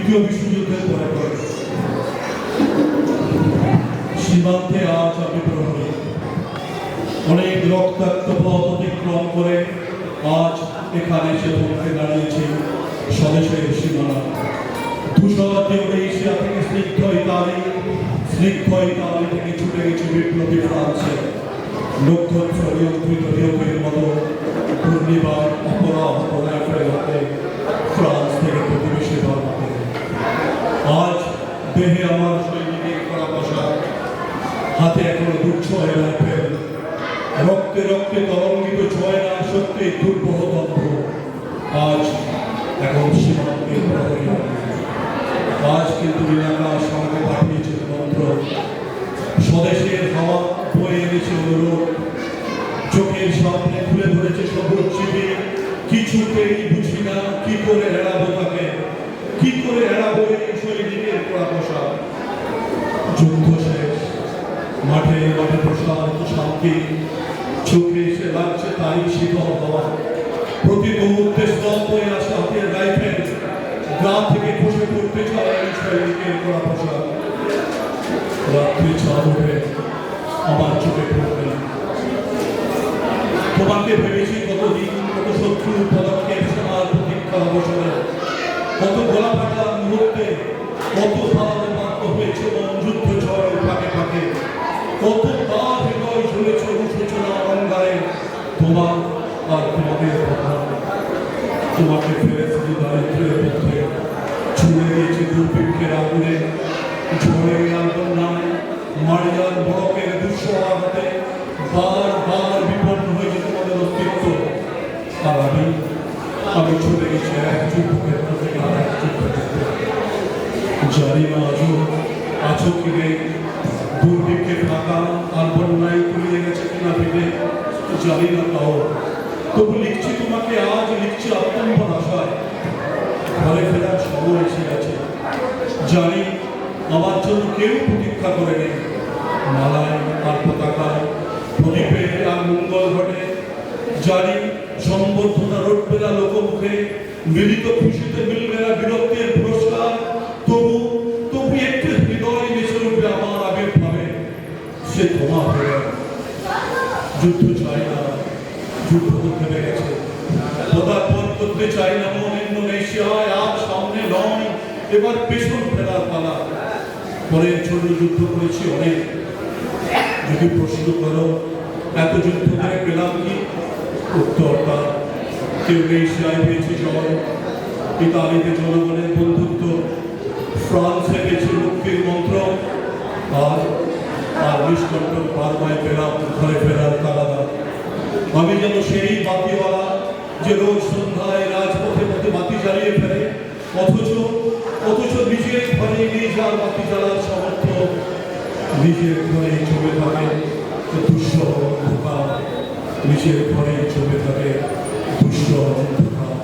দ্বিতীয় বিশ্বযুদ্ধের পরে সীমান্তে আজ আমি প্রহরী। অনেক রক্তাক্ত পথ অতিক্রম করে আজ এখানে এসে পৌঁছে দাঁড়িয়েছি স্বদেশের সীমানা। ধূসর দিয়ে এশিয়া থেকে স্নিগ্ধ ইতালি থেকে ছুটে গেছে বিপ্লবী ফ্রান্সে। নক্ষত্র নিয়ন্ত্রিত নিয়োগের মতো ঘূর্ণিবার অপরাহত রাইফেল হাতে ফ্রান্স থেকে প্রতিবেশী ভারতে। আজ দেহে আমার সৈনিকের করা বসা, হাতে এখনো দুঃছয় রাইফেল, রক্তে রক্তে তরঙ্গিত ছয় না সত্যি দুর্বহ দম্ভ। আজ এখন সীমান্তের প্রহরী। আজ কিন্তু নীলাকাশ আমাকে পাঠিয়েছে মন্ত্র, স্বদেশের হাওয়া বয়ে এনেছে অনুরোধ। চোখের সামনে তুলে ধরেছে সবুজ শিবির, কিছুতেই বুঝি না কি করে এড়াবো তাকে, কি করে এড়াবো এই সৈনিকের করা বসা। যুদ্ধ শেষ, মাঠে মাঠে প্রশান্ত শান্তি, চোখে এসে লাগছে তাই শীতল হওয়া। প্রতি মুহূর্তে স্তব্ধ হয়ে আসে হাতের রাইফেল, গা থেকে খসে পড়তে চায় এই সৈনিকের করা বসা। রাত্রি চাঁদ উঠে আমার চোখে পড়বে না। তোমাকে ভেবেছি কতদিন, কত শত্রুর পদক্ষেপ সবার প্রতীক্ষার অবসরে, কত গোলা ফাটার মুহূর্তে, কত ভালো বাধ্য হয়েছে মন যুদ্ধ ঝড়ের ফাঁকে ফাঁকে, কত বার হৃদয় ঝুলেছে অনুশোচনা অঙ্গারে। তোমার আর তোমাদের কথা, তোমাকে ফেরেছি দারিদ্রের পথে, ছুঁড়ে দিয়েছি দুর্ভিক্ষের আগুনে, ঝড়ে আর বন্যায়, মারিয়ার বরফের দুঃসহ হাতে বার বিপন্ন হয়েছে তোমাদের অস্তিত্ব। আর আমি ছুটে গেছি এক যুদ্ধক্ষেত্র থেকে আর এক যুদ্ধক্ষেত্রে। জানি না আজও আছো কি নেই, দুর্ভিক্ষে ফাঁকা আর বন্যায় তুলিয়ে গেছে কিনা পেটে, জানি না তাও। তবু লিখছি তোমাকে আজ, লিখছি আত্মম্বর আশায়। ঘরে ফেরার সময় এসে গেছে, জানি আমার জন্য কেউ প্রতীক্ষা করে নেই। মালায় আর পতাকায়, প্রদীপে আর মঙ্গল ঘটে, জানি সম্বর্ধনা রটবে না লোকমুখে, মিলিত খুশিতে মিলবে না বিরক্তির পুরস্কার। তবু একটু হৃদয় মিশে উঠবে আমার আবির্ভাবে, সে তোমার হয়ে। যুদ্ধ চাই না, যুদ্ধ থেমে গেছে, পদার্পণ করতে চাই না মন ইন্দোনেশিয়ায়। আর সামনে নয়, এবার পেছন ফেরার পালা। পরের জন্য যুদ্ধ করেছি অনেক। যদি প্রশ্ন করো এত যুদ্ধ করে পেলাম কি, উত্তরটা কেউ এশিয়ায় পেয়েছে জয়, ইতালিতে জনগণের বন্ধুত্ব, ফ্রান্সে পেয়েছে মুক্তির মন্ত্র, আর নিষ্কণ্টক বার্মায় পেলাম ঘরে ফেরার তাগাদা। আমি যেন সেই বাতিওয়ালা যে রোজ সন্ধ্যায় রাজপথে পথে বাতি জ্বালিয়ে ফেলে, অথচ নিজের ঘরে নিজ আর বাতি জ্বালার সামর্থ্য, নিজের ঘরে চলে থাকে দুঃসহ অন্ধকার, নিজের ঘরে চলে থাকে দুঃসহ অন্ধকার।